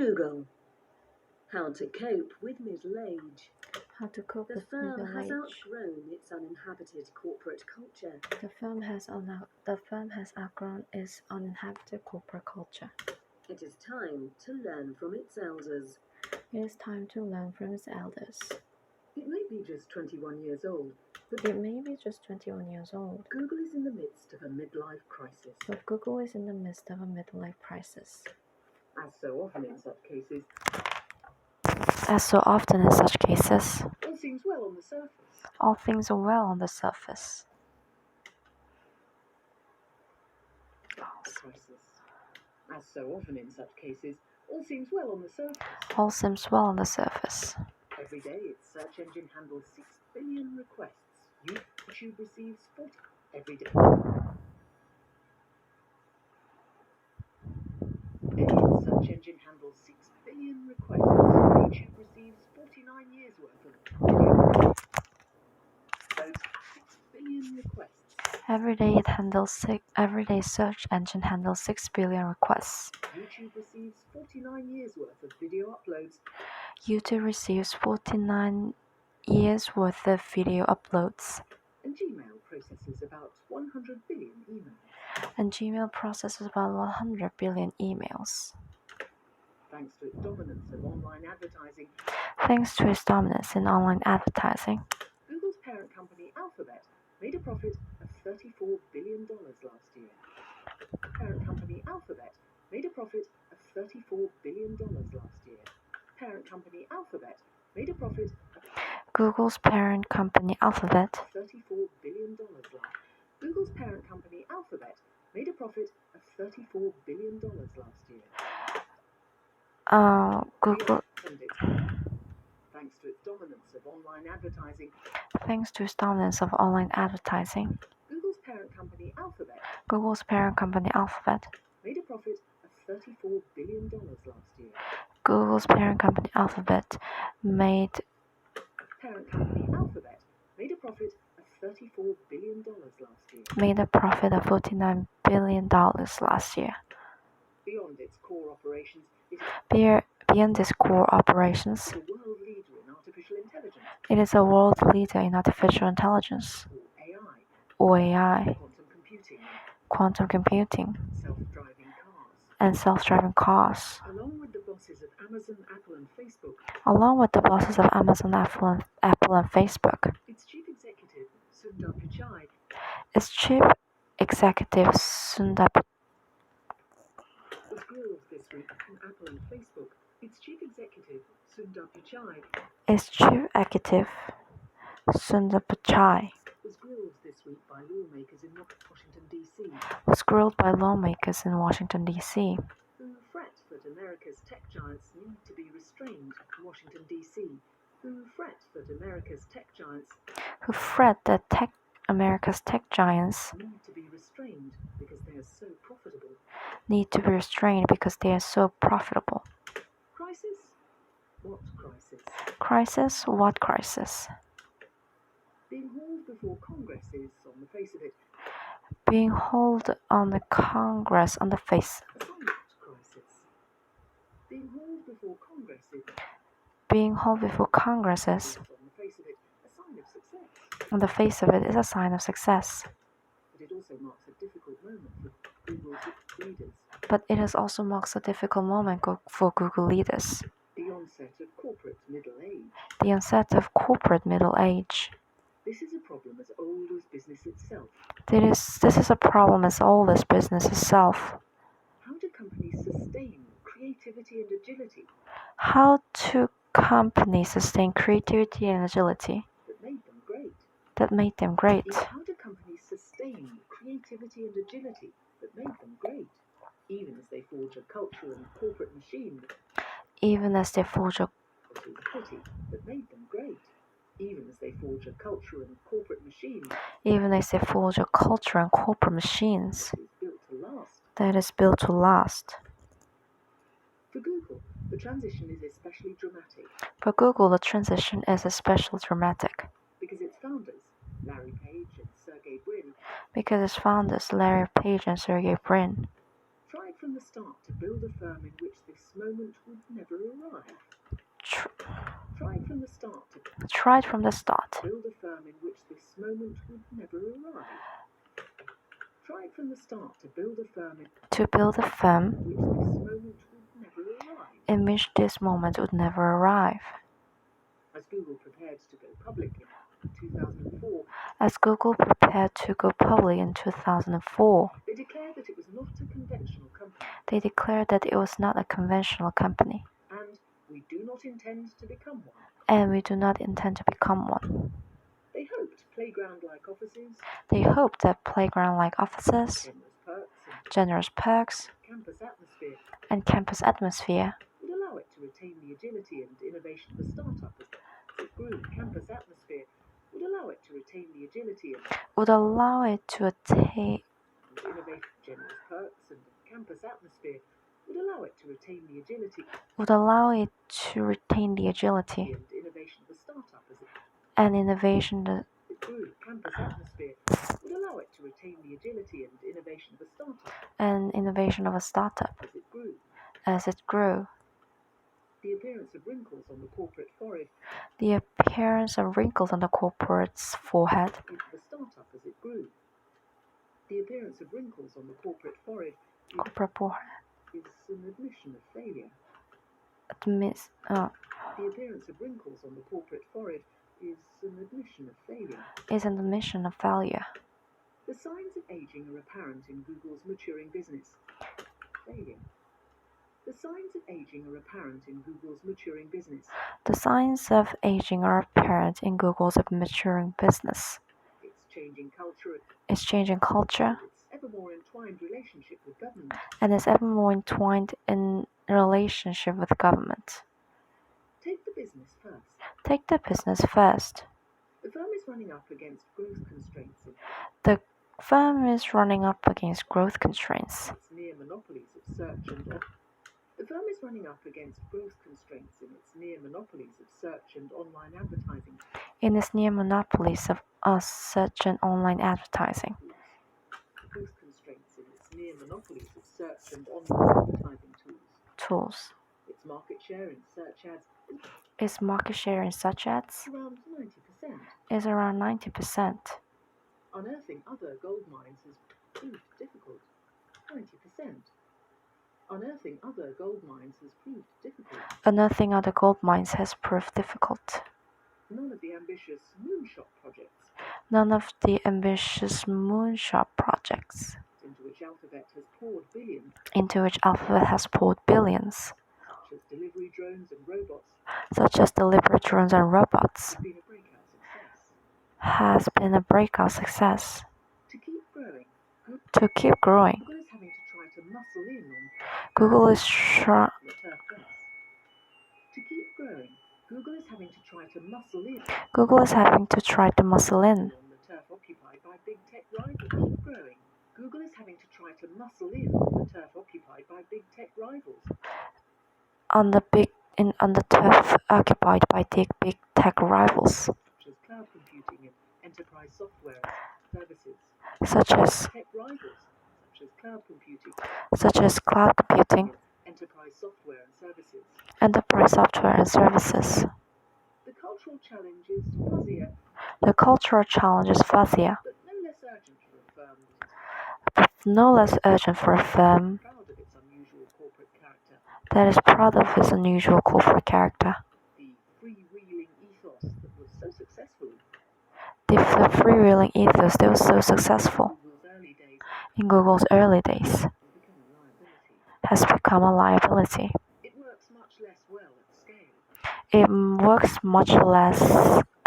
Google. How to cope with middle age. How to cope The with firm middle has age. outgrown its uninhabited corporate culture. The firm has outgrown its uninhabited corporate culture. It is time to learn from its elders. It is time to learn from its elders. It may be just 21 years old, It may be just 21 years old, Google is in the midst of a midlife crisis. but Google is in the midst of a midlife crisis. As so often in such cases, all seems well on the surface. All things are well on the surface. Crisis. As so often in such cases, all seems well on the surface. All seems well on the surface. Every day, its search engine handles 6 billion requests. YouTube receives 40 every day. Its search engine handles 6 billion requests. YouTube receives 49 years worth of video. Those 6 billion requests. Every day search engine handles 6 billion requests. YouTube receives 49 years worth of video uploads. YouTube receives 49 years worth of video uploads. And Gmail processes about 100 billion emails. And Gmail processes about 100 billion emails. Thanks to its dominance of online advertising, Thanks to its dominance in online advertising, Google's parent company Alphabet made a profit of $34 billion last year. Parent company Alphabet made a profit of $34 billion last year. Parent company Alphabet made a profit of Google's parent company Alphabet $34 billion last. Google's parent company Alphabet made a profit of $34 billion last year. Google, Thanks to its dominance of online advertising, Google's parent company Alphabet made a profit of $34 billion last year. Google's parent company Alphabet made Parent company Alphabet made a profit of $34 billion last year. a profit of $49 billion last year. Beyond its core operations, Beyond its core operations, it is a world leader in artificial it is a world leader in artificial intelligence, intelligence, or AI, or AI, quantum computing, quantum computing, self-driving cars. and self-driving cars. Along with the bosses of Amazon, Apple, and Facebook, Along with the bosses of Amazon, Apple, and Facebook, its chief executive, Sundar Pichai, its chief executive Sundar was grilled this week on Apple and Facebook. Its chief executive, Sundar Pichai, was grilled this week by lawmakers in Washington, D.C., who fret that America's tech giants need to be restrained. Washington, D.C., who fret that America's tech giants America's tech giants need to be restrained because they are so profitable. need to be restrained because they are so profitable. Crisis? What crisis? Crisis? What crisis? Being hauled before Congress is, on the face of it, Being hauled on the Congress on the face. a silent crisis. Being hauled before Congress is, Being hauled before Congress is, on the face of it, a sign of success. on the face of it, is a sign of success. But it also marks a difficult moment for Google's leaders. But it also marks a difficult moment for Google leaders. The onset of corporate middle age. The onset of corporate middle age. This is a problem as old as business itself. This is a problem as old as business itself. How do companies sustain creativity and agility How do companies sustain creativity and agility that made them great? that made them great? How do companies sustain creativity and agility that made them great, even as they forge a culture and corporate machine Even as they forge a that made them great, even as they forge a culture and corporate machine machines that is built to last. that is built to last. For Google, the transition is especially dramatic For Google, the transition is especially dramatic because its founders, Larry Page and Sergey Brin, because its founders, Larry Page and Sergey Brin, tried from the start to build a firm in which this moment would never arrive. Tried from the start to Tried from the start build a firm in which this moment would never arrive. Tried from the start to build a firm in to build a firm which this moment would never arrive. in which this moment would never arrive. As Google prepared to go public in 2004, As Google prepared to go public in 2004, they declared that it was not a conventional company, they declared that it was not a conventional company, and we do not intend to become one. and we do not intend to become one. They hoped playground-like offices, They hoped that playground-like offices, generous perks, generous perks, and and campus atmosphere campus atmosphere would allow it to retain the agility and innovation of a startup as it grew. Campus atmosphere would allow it to retain the agility and would allow it to attain innovate. Generous perks and campus atmosphere would allow it to retain the agility would allow it to retain the agility and innovation of a startup as and innovation it grew. Campus atmosphere would allow it to retain the agility and innovation of a startup and innovation of a startup as it grew. as it grew. The appearance of wrinkles on the corporate forehead The appearance of wrinkles on the corporate's forehead of the startup as it grew. The appearance of wrinkles on the corporate forehead corporate forehead is an admission of failure. The The appearance of wrinkles on the corporate forehead is an admission of failure. is an admission of failure. The signs of aging are apparent in Google's maturing business. Failure. The signs of aging are apparent in Google's maturing business. The signs of aging are apparent in Google's maturing business. Its changing culture, Its changing culture, its ever more entwined relationship with government. and its ever more entwined in relationship with government. Take the business first. Take the business first. The firm is running up against growth constraints in The firm is running up against growth constraints. its near monopolies of search and The firm is running up against growth constraints in its near monopolies of search and online advertising In its near monopolies of search and online advertising. growth constraints in its near monopolies of search and online advertising Tools. Its market share in search ads Its market share in such ads around 90%. is around 90%. Unearthing other gold mines has proved difficult. 90%. Unearthing other gold mines has proved difficult. Unearthing other gold mines has proved difficult. None of the ambitious moonshot projects None of the ambitious moonshot projects into which Alphabet has poured billions, into which Alphabet has poured billions, such as delivery drones and robots, such as delivery drones and robots, has been a breakout success. has been a breakout success. To keep growing, To keep growing, Google is having to try to muscle in on Google is the turf fence. To keep growing, Google is having to try to muscle in Google is having to try to muscle in on the turf occupied by big tech rivals. Keep growing. Google is having to try to muscle in on the turf occupied by big tech rivals, on the turf occupied by the big tech rivals, such as cloud computing and enterprise software services. such as Tech rivals, such as cloud computing, cloud computing, enterprise software and services. enterprise software and services. The cultural challenge is fuzzier, The cultural challenge is fuzzier, but no less urgent for a firm but no less urgent for a firm proud of its unusual corporate character. that is proud of its unusual corporate character. The freewheeling ethos that was so successful The freewheeling ethos that was so successful in Google's early days in Google's early days has become a liability. has become a liability. It works much less well at scale. It works much less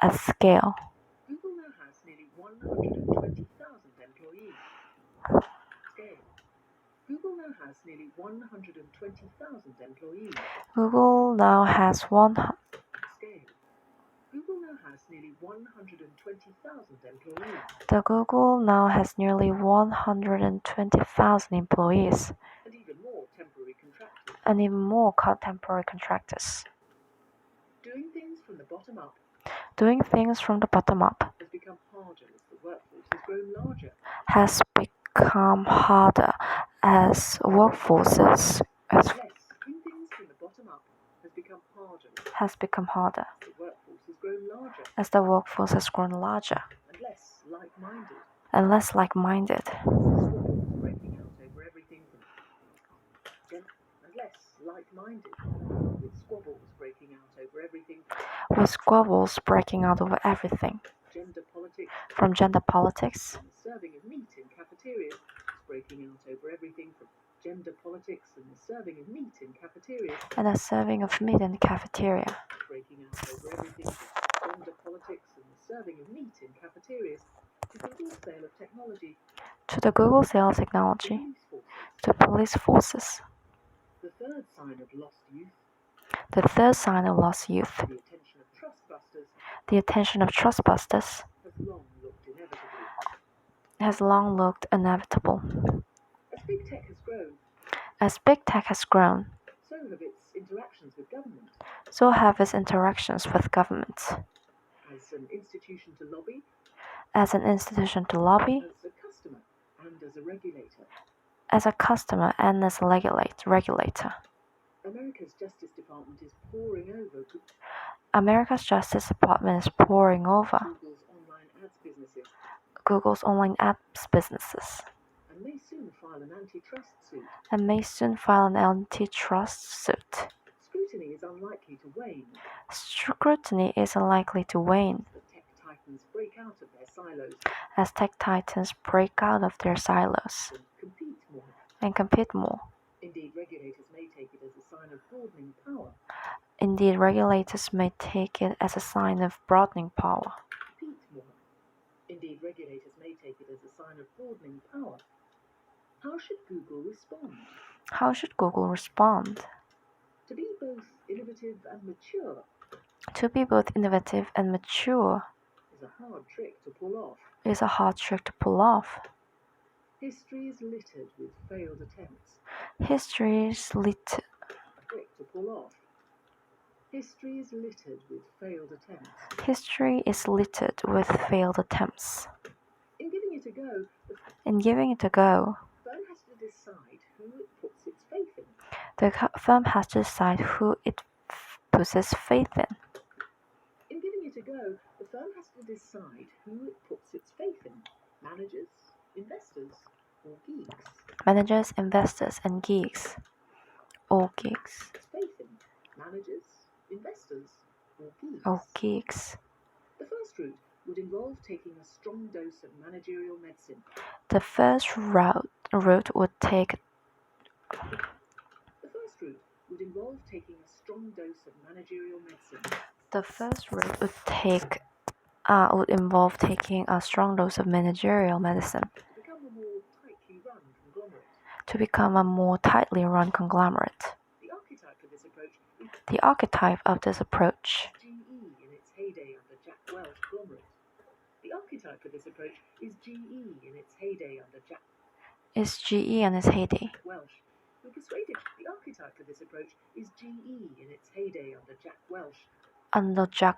at scale. Google now has nearly 120,000 employees. Scale. Google now has nearly 120,000 employees. Google now has Scale. Google now has nearly 120,000 employees. The Google now has nearly 120,000 employees And even more temporary contractors. and even more temporary contractors. Doing things from the bottom up Doing things from the bottom up has become harder as the workforce has grown larger. has become harder as workforces Less in things from the bottom up has become harder. as the workforce has grown larger And less like-minded. and less like-minded. Squabbles breaking out over everything from and less like-minded. With squabbles breaking out over everything With squabbles breaking out over everything, gender politics from gender politics and the serving of meat in cafeterias is breaking out over everything from gender politics and the serving of meat in cafeterias and the serving of meat in the cafeteria, breaking out over everything from gender politics and the serving of meat in cafeterias to Google's sale of technology to the Google sale of to technology, police forces. to police forces. The third sign of lost youth, The third sign of lost youth, the attention of trustbusters, the attention of trustbusters, has long looked inevitable. has long looked inevitable. As big tech has grown, As big tech has grown, so have its interactions with government. so have its interactions with government. As an institution to lobby, As an institution to lobby, as a customer, and as a regulator. as a customer, and as a regulator. America's Justice Department is pouring over America's Justice Department is pouring over Google's online ads businesses and may soon file an antitrust suit. Scrutiny is unlikely to wane as tech titans break out of their silos and compete more. Indeed, regulators may take it as a sign of broadening power. Indeed, regulators may take it as a sign of broadening power. Indeed, regulators may take it as a sign of broadening power. How should Google respond? How should Google respond? To be both innovative and mature To be both innovative and mature is a hard trick to pull off. is a hard trick to pull off. History is littered with failed attempts. History is littered. Trick to pull off. History is littered with failed attempts. History is littered with failed attempts. In giving it a go, In giving it a go, the firm has to decide who it puts its faith in. the firm has to decide who it puts its faith in. In giving it a go, the firm has to decide who it puts its faith in. Managers, investors, or geeks. Managers, investors, and geeks. Or geeks. Its faith in. Managers, investors, or geeks. Or geeks. The first route would involve taking a strong dose of managerial medicine. The first route would take The first route would involve taking a strong dose of managerial medicine. The first route would involve taking a strong dose of managerial medicine to become a more tightly run conglomerate. The archetype of this approach GE in its heyday under Jack Welch conglomerate. The archetype of this approach is GE in its heyday under Jack Welch, who persuaded the archetype of this approach is GE in its heyday under Jack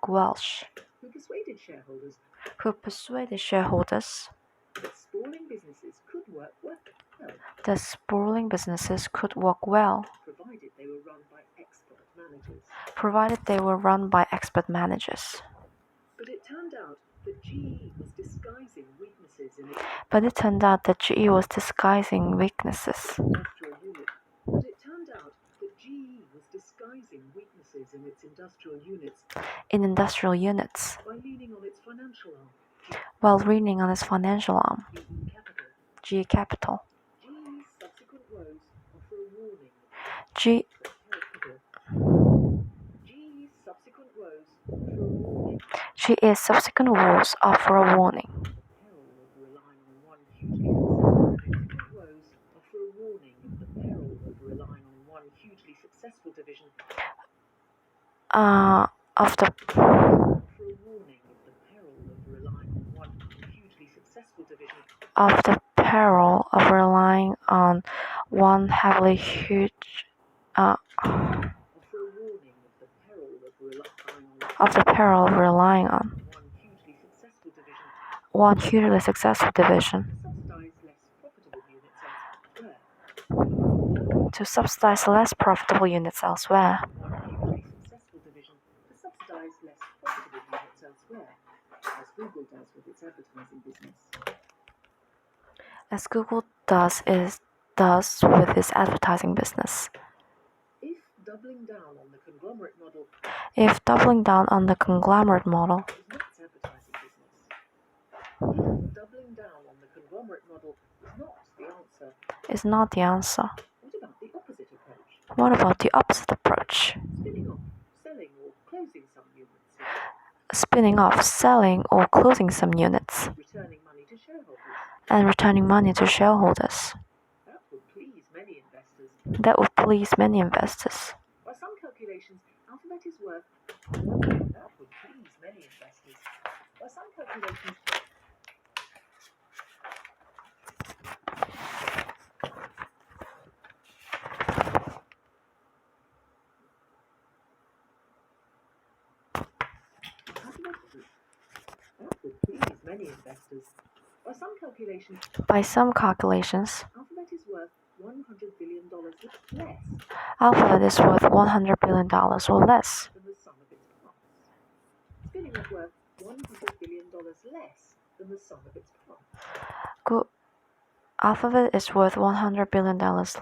Welch, who persuaded shareholders that sprawling businesses could work well, provided they were run by expert managers. But it turned out that GE was disguising weaknesses in its industrial units by leaning on its financial arm, while leaning on its financial arm, GE Capital. GE's subsequent woes offer a warning. GE's subsequent woes offer a warning. The peril of relying on one hugely successful division. Of the peril of relying on one heavily huge of the peril of relying on one hugely successful division to subsidize less profitable units elsewhere. One hugely successful division to subsidize less profitable units elsewhere, as Google does with its advertising business. As Google does with its advertising business. If doubling down on the conglomerate model If doubling down on the conglomerate model is not its advertising business, if doubling down on the conglomerate model is not the answer, is not the answer, what about the opposite approach? what about the opposite approach? Spinning off, selling, or closing some units, Spinning off, selling, or closing some units, returning money to shareholders. and returning money to shareholders. That would please many investors. That would please many investors. By some calculations, Alphabet is worth that would please many investors. By some calculations, that would please many investors. By some calculations, By some calculations, Alphabet is worth $100 billion less Alphabet is worth $100 billion or less than the sum of its parts. Spinning off worth $100 billion less than the sum of its parts. Alphabet is worth $100 billion less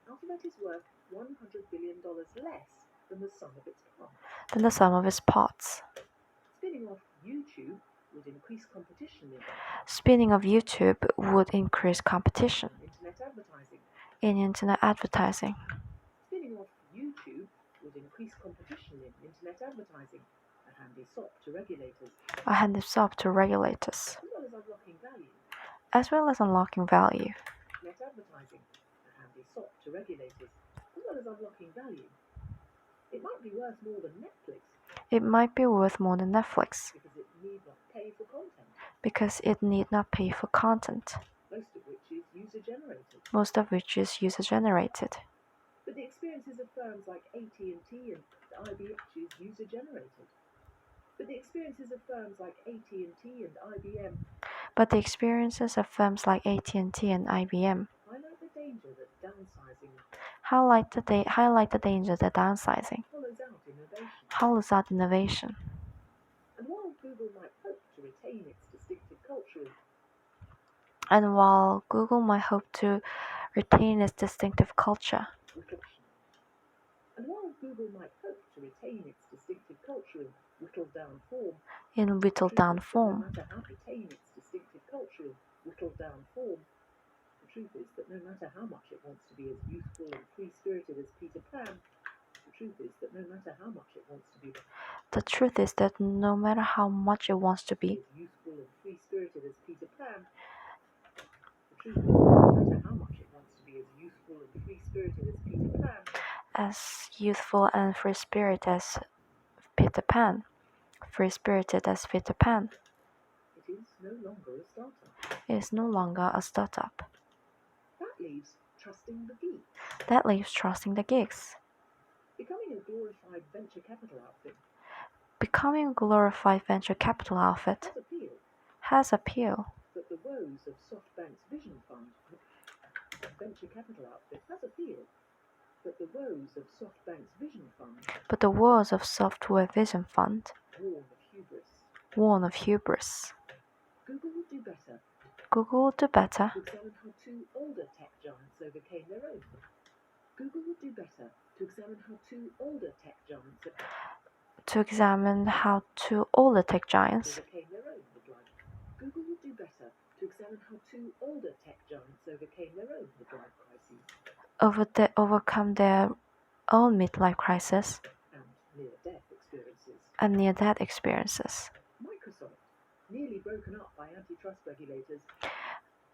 Alphabet is worth $100 billion less than the sum of its parts. than the sum of its parts. Spinning off YouTube would increase competition Spinning off YouTube would increase competition in internet advertising. in internet advertising. Spinning off YouTube would increase competition in internet advertising, a handy sop to regulators, A handy sop to regulators, as well as unlocking value. as well as unlocking value. Net advertising, a handy sop to regulators, as well as unlocking value. It might be worth more than Netflix It might be worth more than Netflix because it need not pay for content, because it need not pay for content, most of which is user generated. most of which is user generated. But the experiences of firms like AT&T and IBM is user generated. But the experiences of firms like AT&T and IBM But the experiences of firms like AT&T and IBM highlight the danger that downsizing highlight the danger that downsizing hollows out innovation. hollows out innovation. And while Google might hope to retain its distinctive culture, And while Google might hope to retain its distinctive culture, and while Google might hope to retain its distinctive culture in whittled down form, in whittled down form, the truth is that no matter how much it wants to be as youthful and free-spirited as Peter Pan, the truth is that no matter how much it wants to be the truth is that no matter how much it wants to be as youthful and free-spirited as Peter Pan, the truth is that no matter how much it wants to be as youthful and free-spirited as Peter Pan, as youthful and free-spirited as Peter Pan, free-spirited as Peter Pan, it is no longer a startup. it is no longer a startup. That leaves trusting the geeks. That leaves trusting the geeks. Becoming a glorified venture capital outfit Becoming a glorified venture capital outfit has appeal, has appeal, but the woes of SoftBank's Vision Fund venture capital outfit has appeal, but the woes of SoftBank's Vision Fund but the woes of Software Vision Fund warn of hubris. Google would do better Google would do better to examine how two older tech giants overcame their own. Google would do better to examine how two older tech giants to examine how two older tech giants overcame their own midlife. Google would do better to examine how two older tech giants overcame their own midlife crises overcome their own midlife crisis and near-death experiences. and near-death experiences. Microsoft, nearly broken up by antitrust regulators,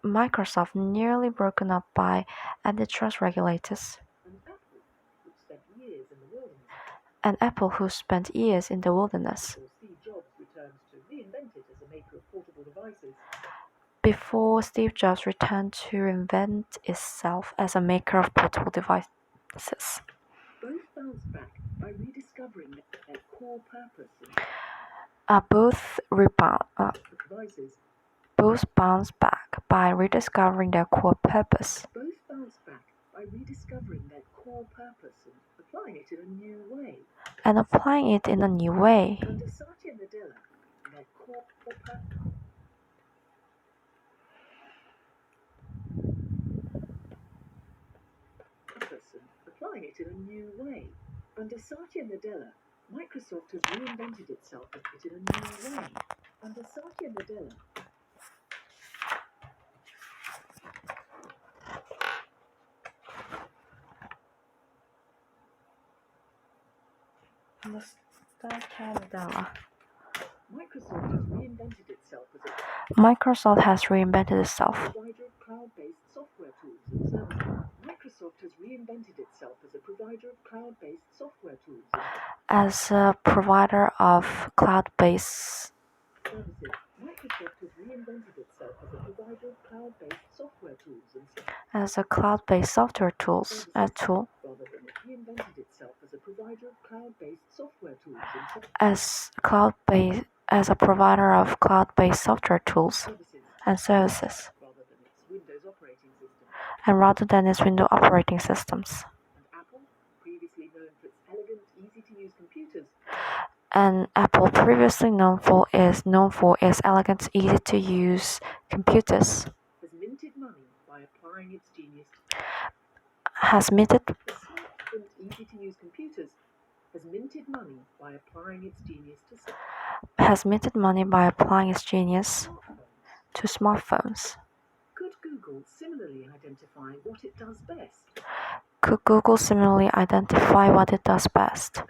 Microsoft, nearly broken up by antitrust regulators, and Apple, who spent years in the wilderness. and Apple, who spent years in the wilderness Before Steve Jobs returned to reinvent it as a maker of portable devices. before Steve Jobs returned to reinvent itself as a maker of portable devices. Both bounced back by rediscovering their core purpose in Both rebound, devices Both bounce back by rediscovering their core purpose. Both bounce back by rediscovering their core purpose and applying it in a new way. Under Satya Nadella, their core purpose. And applying it in a new way. Under Satya Nadella, Microsoft has reinvented itself in a new way. Under Satya Nadella, Microsoft has reinvented itself. Provider of cloud-based software tools and services. Microsoft has reinvented itself as a provider of cloud-based software tools. As a provider of cloud-based services. Microsoft has reinvented itself as a provider of cloud-based software tools and as a cloud-based software tool. Rather than it reinvented itself as a provider of cloud-based software tools as a provider of cloud-based software tools and services, rather than its Windows operating systems. and rather than its Windows operating systems. And Apple, previously known for its elegant, easy-to-use computers, And Apple, previously known for its elegant, easy-to-use computers, has minted money by applying its genius has minted The smart and easy-to-use computers has minted money by applying its genius to smartphones. Could Google similarly identify what it does best Could Google similarly identify what it does best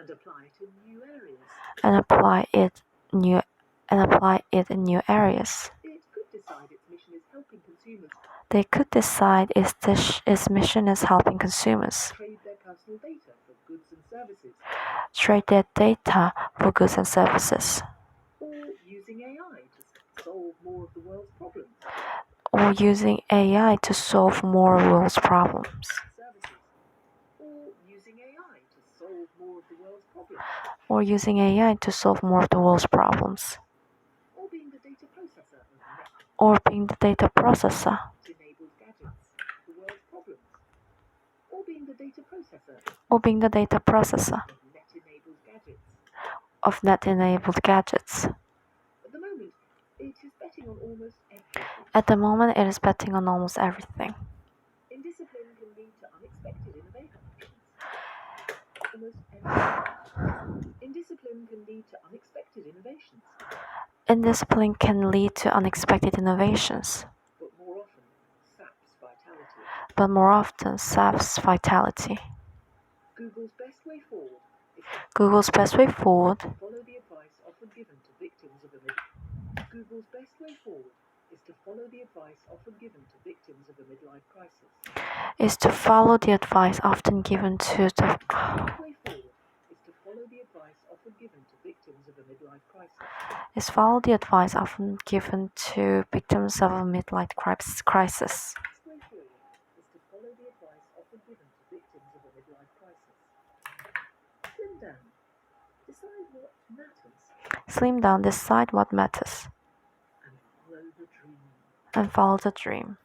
and apply it in new areas? and apply it in new areas? It could decide its mission is helping consumers They could decide its mission is helping consumers trade their personal data for goods and services, trade their data for goods and services, or using AI to solve more of the world's problems. or using AI to solve more world's problems, Services, or using AI to solve more of the world's problems, or using AI to solve more of the world's problems, or being the data processor of net or being the data processor enabled gadgets, the world's problems, or being the data processor or being the data processor of net enabled gadgets. of net-enabled gadgets. At the moment, it is betting on At the moment, it is betting on almost almost everything. everything. Indiscipline can lead to unexpected innovations. Indiscipline can lead to unexpected innovations, Indiscipline can lead to unexpected innovations, but more often saps vitality. Google's best way forward is Google's best way forward to follow the advice often given to victims of a Google's best way forward is to follow the advice often given to victims of a midlife crisis. is to follow the advice often given to the Way forward is to follow the advice often given to victims of a midlife crisis. is follow the advice often given to victims of a midlife crisis. Best way forward is to follow the advice often given to victims of a midlife crisis. Slim down. Decide what matters Slim down, decide what matters, and follow the dream. and follow the dream.